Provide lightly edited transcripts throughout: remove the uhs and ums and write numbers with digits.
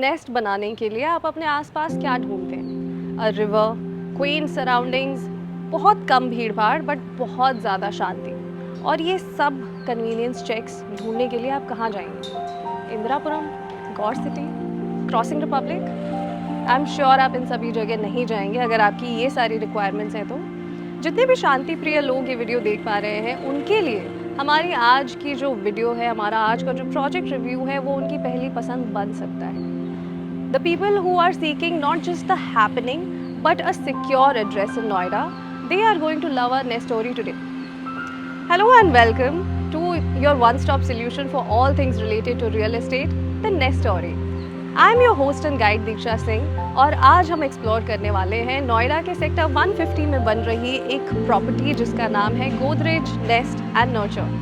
Nest बनाने के लिए आप अपने आसपास क्या ढूंढते हैं? अ रिवर, क्वीन सराउंडिंग्स, बहुत कम भीड़ भाड़ बट बहुत ज़्यादा शांति। और ये सब कन्वीनियंस चेक्स ढूंढने के लिए आप कहाँ जाएंगे? Indirapuram, God city, crossing Republic? I am sure आप इन सभी जगह नहीं जाएंगे अगर आपकी ये सारी रिक्वायरमेंट्स हैं तो। जितने भी शांति प्रिय लोग ये वीडियो देख पा रहे हैं उनके लिए हमारी आज की जो वीडियो है, हमारा आज का जो प्रोजेक्ट रिव्यू है, वो उनकी पहली पसंद बन सकता है। The people who are seeking not just the happening but a secure address in Noida, they are going to love our next story today. Hello and welcome to your one-stop solution for all things related to real estate, the Nest Story. I am your host and guide दीक्षा सिंह और आज हम explore करने वाले हैं नोएडा के sector 150 में बन रही एक प्रॉपर्टी जिसका नाम है Godrej nest and nurture.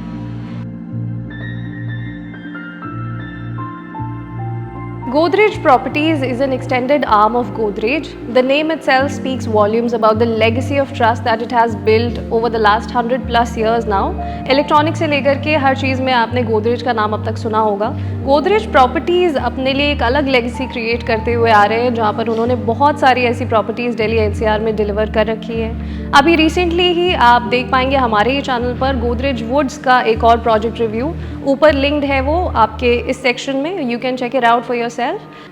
Godrej Properties is an extended arm of Godrej. The name itself speaks volumes about the legacy of trust that it has built over the last 100 plus years now. Electronic से लेकर के हर चीज़ में आपने गोदरेज का नाम अब तक सुना होगा। गोदरेज प्रॉपर्टीज़ अपने लिए एक अलग लेगेसी क्रिएट करते हुए आ रहे हैं, जहाँ पर उन्होंने बहुत सारी ऐसी प्रॉपर्टीज़ दिल्ली एनसीआर में डिलीवर कर रखी है। अभी रिसेंटली ही आप देख पाएंगे हमारे ही चैनल पर गोदरेज वुड्स का एक और प्रोजेक्ट रिव्यू ऊपर लिंक्ड है, वो आपके इस सेक्शन में, you can check it out for yourself.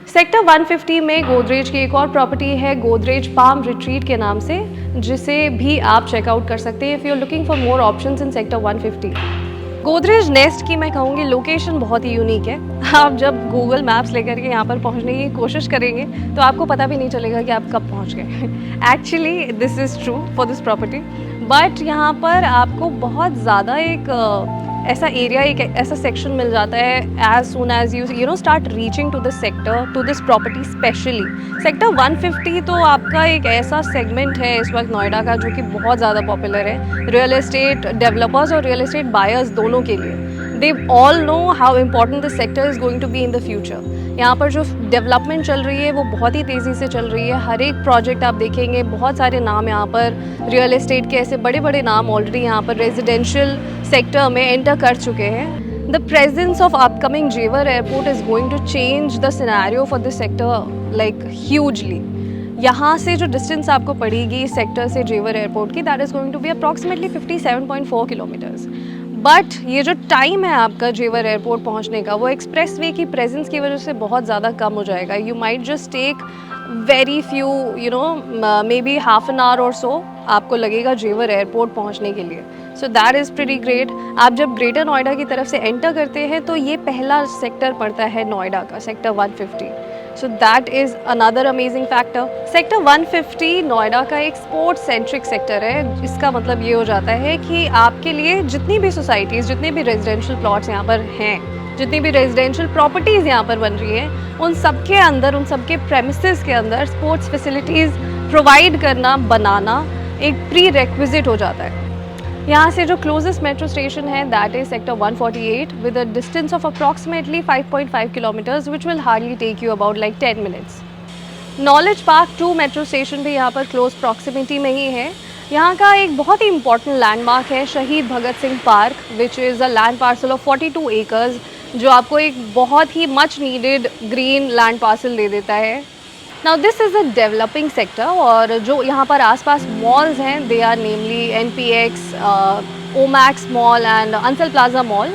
Sector 150 में गोदरेज की एक और प्रॉपर्टी है गोदरेज पाम रिट्रीट के नाम से, जिसे भी आप चेकआउट कर सकते हैं if you are looking for more options in sector 150। Godrej nest की मैं कहूँगी लोकेशन बहुत ही यूनिक है। आप जब गूगल मैप्स लेकर के यहाँ पर पहुँचने की कोशिश करेंगे तो आपको पता भी नहीं चलेगा कि आप कब पहुँच गए। Actually this is true for this property, but यहाँ पर आपको बहुत ज़्यादा एक ऐसा एरिया, एक ऐसा सेक्शन मिल जाता है as soon as you know start reaching to this sector, to this property specially. Sector 150 तो आपका एक ऐसा सेगमेंट है इस वक्त नोएडा का जो कि बहुत ज़्यादा पॉपुलर है रियल एस्टेट डेवलपर्स और रियल एस्टेट बायर्स दोनों के लिए। They all know how important this sector is going to be in the future. यहाँ पर जो डेवलपमेंट चल रही है वो बहुत ही तेज़ी से चल रही है। हर एक प्रोजेक्ट आप देखेंगे, बहुत सारे नाम यहाँ पर रियल एस्टेट के ऐसे बड़े बड़े नाम ऑलरेडी यहाँ पर रेजिडेंशियल सेक्टर में एंटर कर चुके हैं। The presence of upcoming Jewar airport is going to change the scenario for this sector like hugely. यहाँ से जो डिस्टेंस आपको पड़ेगी इस सेक्टर से जेवर एयरपोर्ट की, that is going to be approximately 57.4 kilometres. But ये जो टाइम है आपका जेवर एयरपोर्ट पहुंचने का, वो एक्सप्रेसवे की प्रेजेंस की वजह से बहुत ज़्यादा कम हो जाएगा। You might just take very few you know maybe half an hour और सो आपको लगेगा जेवर एयरपोर्ट पहुंचने के लिए। So that is pretty great. आप जब ग्रेटर नोएडा की तरफ से एंटर करते हैं तो ये पहला सेक्टर पड़ता है नोएडा का, sector 150। So that is another amazing factor. Sector 150 Noida का एक स्पोर्ट्स सेंट्रिक सेक्टर है। इसका मतलब ये हो जाता है कि आपके लिए जितनी भी सोसाइटीज़, जितने भी रेजिडेंशियल प्लॉट्स यहाँ पर हैं, जितनी भी रेजिडेंशियल प्रॉपर्टीज़ यहाँ पर बन रही हैं, उन सबके अंदर, उन सबके प्रेमिसेस के अंदर स्पोर्ट्स फैसिलिटीज़ प्रोवाइड करना, बनाना एक प्री रेक्विजिट हो जाता है। यहाँ से जो क्लोजेस्ट मेट्रो स्टेशन है that is sector 148 with a distance of approximately 5.5 kilometres which will hardly take you about like 10 minutes. Knowledge park 2 metro station भी यहाँ पर क्लोज प्रॉक्सिमिटी में ही है। यहाँ का एक बहुत ही इंपॉर्टेंट लैंडमार्क है Shaheed Bhagat Singh park, which is a land parcel of 42 acres, जो आपको एक बहुत ही much needed green land parcel दे देता है। Now this is a developing sector और जो यहाँ पर आसपास मॉल्स हैं they are namely NPX, Omaxe mall and Ansal plaza mall.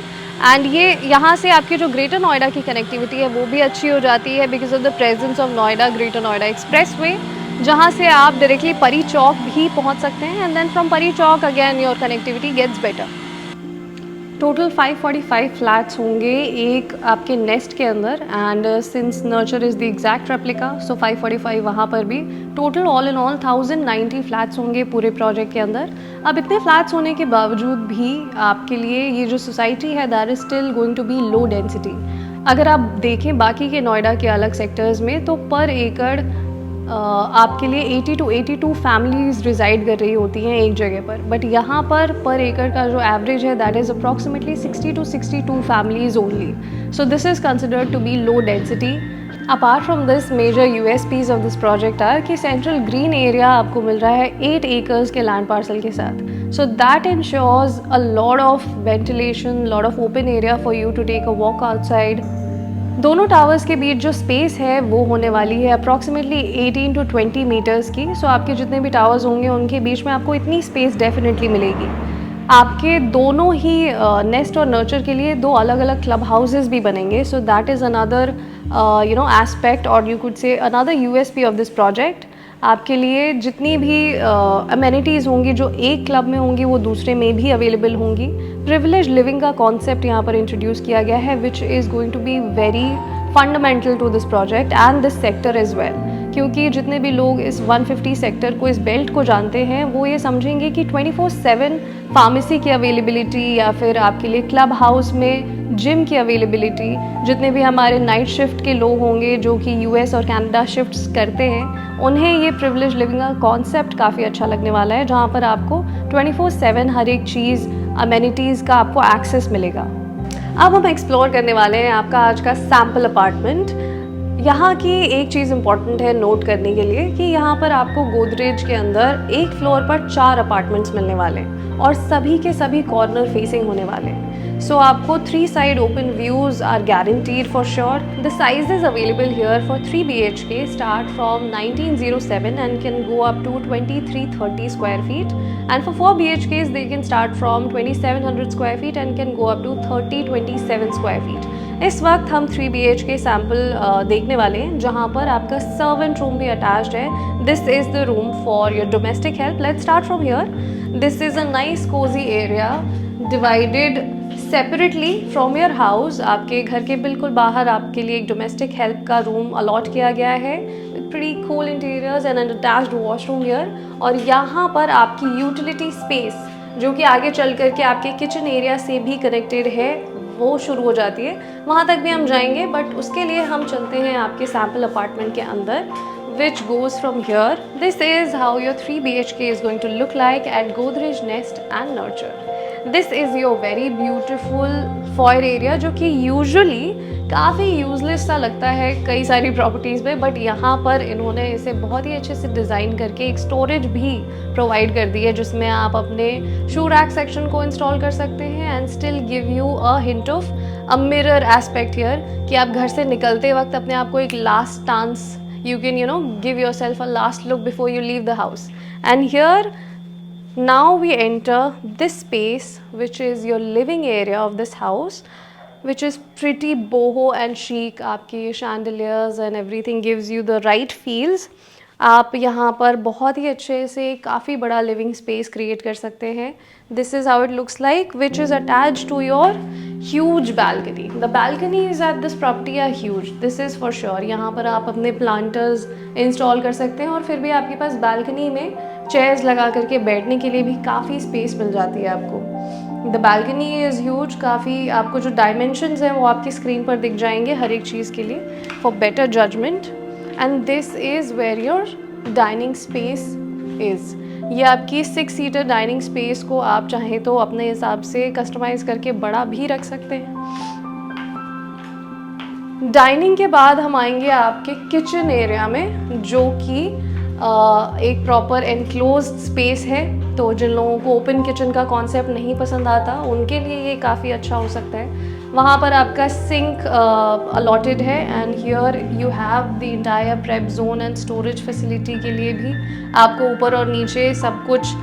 And ये यहाँ से आपकी जो ग्रेटर नोएडा की कनेक्टिविटी है वो भी अच्छी हो जाती है because of the presence of Noida greater Noida expressway, जहाँ से आप डायरेक्टली परी चौक भी पहुँच सकते हैं and then from Pari Chowk again your connectivity gets better. Total 545 flats होंगे एक आपके नेस्ट के अंदर and since nurture is the exact replica so 545 वहाँ पर भी total all in all 1090 flats होंगे पूरे प्रोजेक्ट के अंदर। अब इतने फ्लैट्स होने के बावजूद भी आपके लिए ये जो सोसाइटी है that is still going to be low density. अगर आप देखें बाकी के नोएडा के अलग सेक्टर्स में तो पर एकड़ आपके लिए 80 to 82 फैमिलीज रिजाइड कर रही होती हैं एक जगह पर यहाँ पर एकड़ का जो एवरेज है that is approximately 60 to 62 families only. So this is considered to be low density. Apart from this major USPs of this project are कि सेंट्रल ग्रीन एरिया आपको मिल रहा है 8 एकर्स के लैंड पार्सल के साथ। So that ensures a lot of ventilation, lot of open area for you to take a walk outside. दोनों towers के बीच जो स्पेस है वो होने वाली है अप्रॉक्सीमेटली 18 to 20 मीटर्स की। सो आपके जितने भी टावर्स होंगे उनके बीच में आपको इतनी स्पेस डेफिनेटली मिलेगी। आपके दोनों ही नेस्ट और नर्चर के लिए दो अलग अलग क्लब हाउसेस भी बनेंगे। So that is another aspect और you could say another USP of this project. आपके लिए जितनी भी अमेनिटीज़ होंगी जो एक क्लब में होंगी वो दूसरे में भी अवेलेबल होंगी। प्रिविलेज लिविंग का कॉन्सेप्ट यहाँ पर इंट्रोड्यूस किया गया है which is going to be very fundamental to this project and this sector as well, क्योंकि जितने भी लोग इस 150 सेक्टर को, इस बेल्ट को जानते हैं वो ये समझेंगे कि 24/7 फार्मेसी की अवेलेबिलिटी या फिर आपके लिए क्लब हाउस में जिम की अवेलेबिलिटी, जितने भी हमारे नाइट शिफ्ट के लोग होंगे जो कि यूएस और कनाडा शिफ्ट्स करते हैं उन्हें ये प्रिविलेज लिविंग का कॉन्सेप्ट काफ़ी अच्छा लगने वाला है, जहाँ पर आपको 24/7 हर एक चीज़ अमेनिटीज़ का आपको एक्सेस मिलेगा। अब हम एक्सप्लोर करने वाले हैं आपका आज का सैम्पल अपार्टमेंट। यहाँ की एक चीज़ इम्पॉर्टेंट है नोट करने के लिए कि यहाँ पर आपको गोदरेज के अंदर एक फ्लोर पर 4 अपार्टमेंट्स मिलने वाले हैं और सभी के सभी कॉर्नर फेसिंग होने वाले हैं। So आपको 3 side open views are guaranteed for sure. The sizes available here for 3 BHK start from 1907 and can go up to 2330 square feet, and for 4 BHKs they can start from 2700 square feet and can go up to 3027 square feet. इस वक्त हम 3 BHK sample देखने वाले हैं जहाँ पर आपका servant room भी अटैच्ड है। This is the room for your domestic help. Let's start from here. This is a nice cosy area divided separately from your house. आपके घर के बिल्कुल बाहर आपके लिए एक डोमेस्टिक हेल्प का रूम अलॉट किया गया है with pretty cool interiors and attached washroom here. और यहाँ पर आपकी यूटिलिटी स्पेस जो कि आगे चल कर के आपके किचन एरिया से भी कनेक्टेड है वो शुरू हो जाती है, वहाँ तक भी हम जाएंगे, बट उसके लिए हम चलते हैं आपके सैम्पल अपार्टमेंट के अंदर which goes from here. This is how your 3 BHK is going to look like at Godrej Nest and Nurture. This is your very beautiful foyer area जो कि usually काफ़ी यूजलेस सा लगता है कई सारी प्रॉपर्टीज़ में, बट यहाँ पर इन्होंने इसे बहुत ही अच्छे से डिज़ाइन करके एक स्टोरेज भी प्रोवाइड कर दी है जिसमें आप अपने शू रैक सेक्शन को इंस्टॉल कर सकते हैं and still give you a hint of a mirror aspect here कि आप घर से निकलते वक्त अपने आप को एक last chance you can give yourself a last look before you leave the house. And here now we enter this space which is your living area of this house, which is pretty boho and chic. आपकी chandeliers and everything gives you the right feels. आप यहाँ पर बहुत ही अच्छे से काफ़ी बड़ा living space create कर सकते हैं। This is how it looks like which is attached to your huge balcony. The balconies at this property are huge. This is for sure. यहाँ पर आप अपने प्लांटर्स इंस्टॉल कर सकते हैं और फिर भी आपके पास balcony में चेयर्स लगा करके बैठने के लिए भी काफ़ी स्पेस मिल जाती है आपको। The balcony is huge. काफ़ी आपको जो डायमेंशंस हैं वो आपकी स्क्रीन पर दिख जाएंगे हर एक चीज़ के लिए for better judgement. And this is where your dining space is. ये आपकी 6 सीटर डाइनिंग स्पेस को आप चाहें तो अपने हिसाब से कस्टमाइज करके बड़ा भी रख सकते हैं। डाइनिंग के बाद हम आएंगे आपके किचन एरिया में जो कि एक प्रॉपर एनक्लोज्ड स्पेस है, तो जिन लोगों को ओपन किचन का कॉन्सेप्ट नहीं पसंद आता उनके लिए ये काफ़ी अच्छा हो सकता है। वहाँ पर आपका सिंक अलॉटेड है and here you have the entire prep zone and storage facility के लिए भी आपको ऊपर और नीचे सब कुछ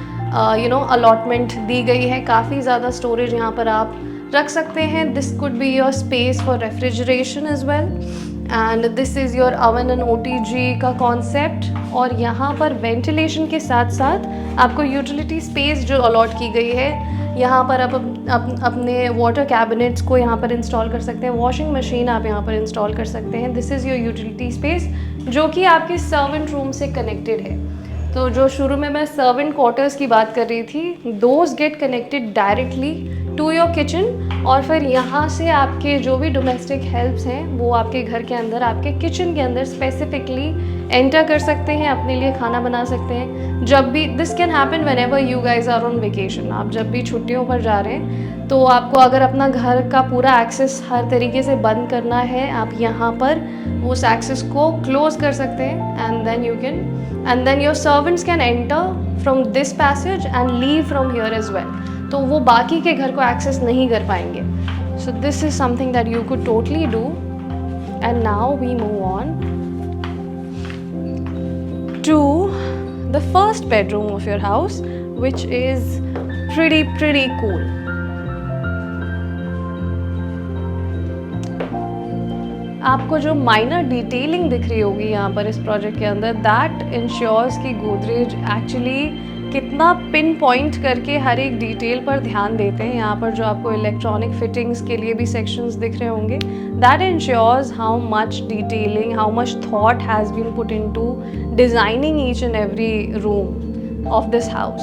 अलॉटमेंट दी गई है। काफ़ी ज़्यादा स्टोरेज यहाँ पर आप रख सकते हैं। This could be your space for refrigeration as well and this is your oven and OTG का कॉन्सेप्ट। और यहाँ पर वेंटिलेशन के साथ साथ आपको यूटिलिटी स्पेस जो अलॉट की गई है, यहाँ पर आप अपने वाटर कैबिनेट्स को यहाँ पर इंस्टॉल कर सकते हैं, वॉशिंग मशीन आप यहाँ पर इंस्टॉल कर सकते हैं। This is your utility space जो कि आपके सर्वेंट रूम से कनेक्टेड है। तो जो शुरू में मैं सर्वेंट क्वार्टर्स की बात कर रही थी, those get connected directly to your kitchen और फिर यहाँ से आपके जो भी डोमेस्टिक हेल्प्स हैं वो आपके घर के अंदर, आपके किचन के अंदर स्पेसिफिकली एंटर कर सकते हैं, अपने लिए खाना बना सकते हैं। जब भी this can happen when ever you guys are on vacation, आप जब भी छुट्टियों पर जा रहे हैं तो आपको अगर अपना घर का पूरा एक्सेस हर तरीके से बंद करना है, आप यहाँ पर उस एक्सेस को क्लोज कर सकते हैं and then your servants can enter from this passage and leave from here as well. तो वो बाकी के घर को एक्सेस नहीं कर पाएंगे। सो this is something that you could totally do And now we move on to the first bedroom of your house, which is pretty cool. आपको जो माइनर डिटेलिंग दिख रही होगी यहाँ पर इस प्रोजेक्ट के अंदर, दैट इंश्योर्स कि गोदरेज एक्चुअली कितना पिन पॉइंट करके हर एक डिटेल पर ध्यान देते हैं। यहाँ पर जो आपको इलेक्ट्रॉनिक फिटिंग्स के लिए भी सेक्शंस दिख रहे होंगे, that ensures how much detailing, how much thought has been put into designing each and every room of this house.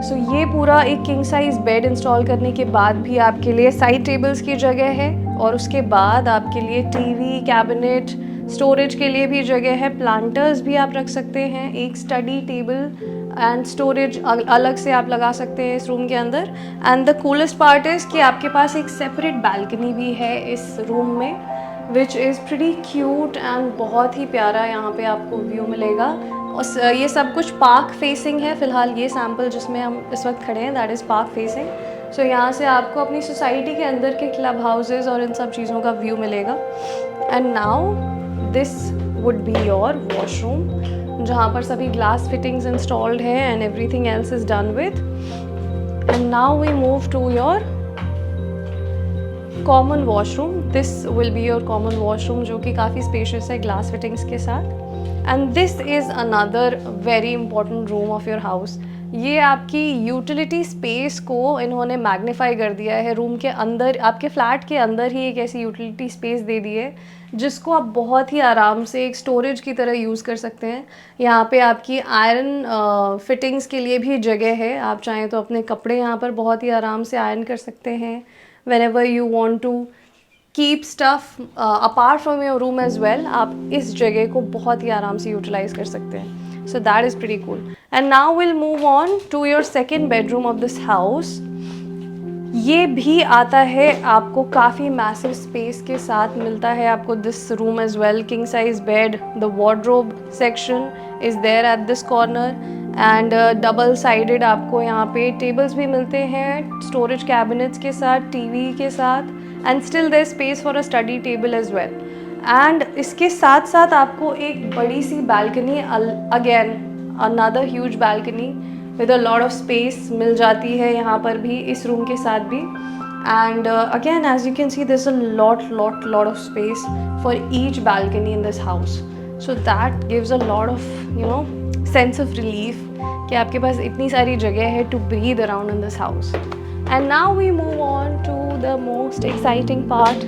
So ये पूरा एक किंग साइज़ बेड इंस्टॉल करने के बाद भी आपके लिए साइड टेबल्स की जगह है, और उसके बाद आपके लिए टीवी, कैबिनेट, स्टोरेज के लिए भी जगह है, प्लांटर्स भी आप रख सकते हैं, एक स्टडी टेबल एंड स्टोरेज अलग से आप लगा सकते हैं इस रूम के अंदर। And the coolest part is कि आपके पास एक सेपरेट बालकनी भी है इस रूम में, which is pretty cute and बहुत ही प्यारा यहाँ पे आपको व्यू मिलेगा। और ये सब कुछ पार्क फेसिंग है। फ़िलहाल ये सैम्पल जिसमें हम इस वक्त खड़े हैं, दैट इज़ पार्क फेसिंग। सो यहाँ से आपको अपनी सोसाइटी के अंदर के क्लब हाउसेज और इन सब चीज़ों का व्यू मिलेगा। And now this would be your washroom, जहाँ पर सभी ग्लास फिटिंग्स इंस्टॉल्ड है and everything else is done with. And now we move to your common washroom. This will be your common washroom, जो कि काफ़ी spacious है glass fittings के साथ। And this is another very important room of your house. ये आपकी utility space को इन्होंने मैग्नीफाई कर दिया है। रूम के अंदर, आपके फ्लैट के अंदर ही एक ऐसी यूटिलिटी स्पेस दे दी है जिसको आप बहुत ही आराम से एक स्टोरेज की तरह यूज़ कर सकते हैं। यहाँ पे आपकी आयरन फिटिंग्स के लिए भी जगह है। आप चाहें तो अपने कपड़े यहाँ पर बहुत ही आराम से आयरन कर सकते हैं whenever you want to keep stuff apart from your room as well। आप इस जगह को बहुत ही आराम से यूटिलाइज कर सकते हैं। So that is pretty cool. And now we'll move on to your second bedroom of this house. ये भी आता है आपको काफ़ी मैसिव स्पेस के साथ मिलता है आपको this room as well. King size bed, the wardrobe section is there at this corner and double sided आपको यहाँ पे टेबल्स भी मिलते हैं स्टोरेज कैबिनेट्स के साथ, टीवी के साथ, and still there space for a study table as well. And इसके साथ साथ आपको एक बड़ी सी balcony, again another huge balcony with a lot of space मिल जाती है यहाँ पर भी, इस रूम के साथ भी। And again as you can see this a lot of space for each balcony in this house. So that gives a lot of sense of relief कि आपके पास इतनी सारी जगह है to breathe around in this house. And now we move on to the most exciting part,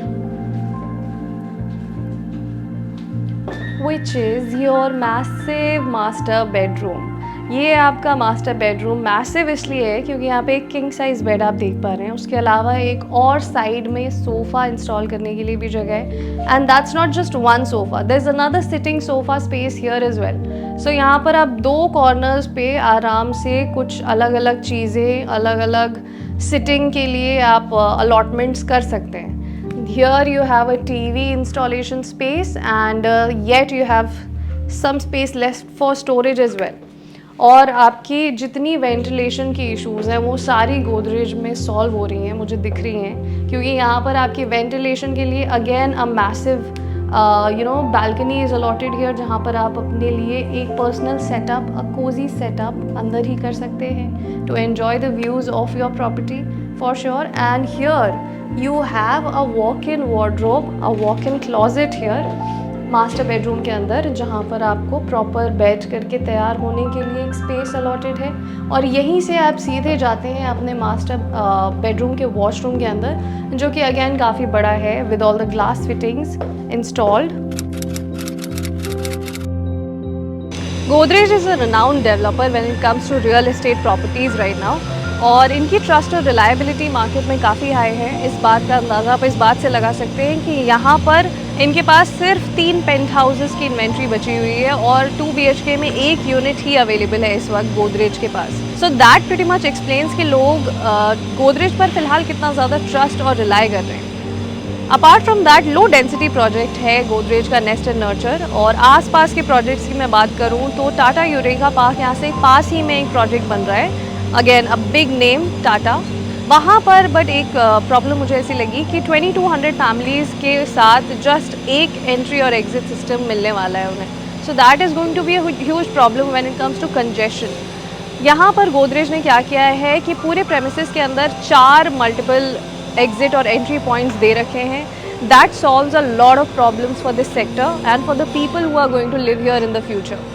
which is your massive master bedroom। ये आपका master bedroom massive इसलिए है क्योंकि यहाँ पे एक किंग साइज बेड आप देख पा रहे हैं, उसके अलावा एक और साइड में सोफ़ा इंस्टॉल करने के लिए भी जगह है। And that's not just one sofa, there is another sitting sofa space here as well. So यहाँ पर आप दो कॉर्नर्स पे आराम से कुछ अलग अलग चीज़ें, अलग अलग सिटिंग के लिए आप अलॉटमेंट्स कर सकते हैं। Here you have a TV installation space and yet you have some space left for storage as well। और आपकी जितनी वेंटिलेशन की इश्यूज़ हैं वो सारी गोदरेज में सॉल्व हो रही हैं, मुझे दिख रही हैं, क्योंकि यहाँ पर आपकी वेंटिलेशन के लिए again a massive balcony is allotted here, जहाँ पर आप अपने लिए एक personal setup, a cosy setup अंदर ही कर सकते हैं to enjoy the views of your property for sure. And here you have a walk-in wardrobe, a walk-in closet here master bedroom के अंदर, जहाँ पर आपको प्रॉपर बैठ करके तैयार होने के लिए एक स्पेस अलॉटेड है। और यहीं से आप सीधे जाते हैं अपने मास्टर बेडरूम के वॉशरूम के अंदर, जो कि अगेन काफ़ी बड़ा है with all the glass fittings installed. Godrej is a renowned developer when it comes to real estate properties right now, और इनकी ट्रस्ट और रिलायबिलिटी मार्केट में काफ़ी हाई है। इस बात का अंदाज़ा आप इस बात से लगा सकते हैं कि यहाँ पर इनके पास सिर्फ 3 पेंट हाउसेस की इन्वेंट्री बची हुई है और 2 BHK में एक यूनिट ही अवेलेबल है इस वक्त गोदरेज के पास। So that pretty much explains कि लोग गोदरेज पर फिलहाल कितना ज़्यादा ट्रस्ट और रिलाई कर रहे हैं। Apart from that, low density project है गोदरेज का नेस्ट एंड नर्चर। और आसपास के प्रोजेक्ट्स की मैं बात करूँ तो टाटा यूरेका पार्क यहाँ से पास ही में एक प्रोजेक्ट बन रहा है, again a big name Tata. वहाँ पर बट एक प्रॉब्लम मुझे ऐसी लगी कि 2200 फैमिलीज़ के साथ जस्ट एक एंट्री और एग्जिट सिस्टम मिलने वाला है उन्हें। So that is going to be a huge problem when it comes to congestion. यहाँ पर गोदरेज ने क्या किया है कि पूरे प्रेमिसेस के अंदर 4 मल्टीपल एग्जिट और एंट्री पॉइंट्स दे रखे हैं। That solves a lot of problems for this sector and for the people who are going to live here in the future.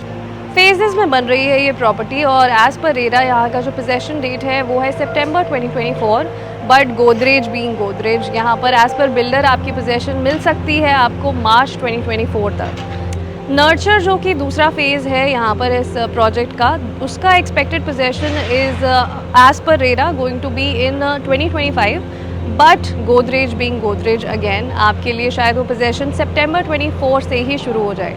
Phases में बन रही है ये प्रॉपर्टी और एज़ पर रेरा यहाँ का जो पोजेशन डेट है वो है सितंबर 2024। बट गोदरेज बीइंग गोदरेज, यहाँ पर एज़ पर बिल्डर आपकी पोजेशन मिल सकती है आपको मार्च 2024 तक। नर्चर जो कि दूसरा फेज़ है यहाँ पर इस प्रोजेक्ट का, उसका expected possession is as per RERA going to be in 2025। But Godrej being Godrej again आपके लिए शायद वो पोजेशन सितंबर 24 से ही शुरू हो जाए।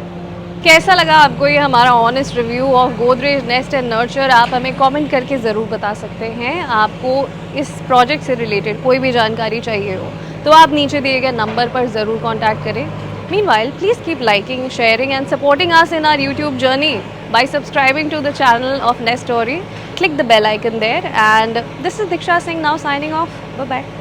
कैसा लगा आपको ये हमारा honest review of Godrej nest and nurture? आप हमें कमेंट करके ज़रूर बता सकते हैं। आपको इस प्रोजेक्ट से रिलेटेड कोई भी जानकारी चाहिए हो तो आप नीचे दिए गए नंबर पर ज़रूर कॉन्टैक्ट करें। Meanwhile, please keep liking, sharing and supporting us in our YouTube journey by subscribing to the channel of Nest Story. Click the bell icon there, and this is Diksha Singh now signing off. Bye bye.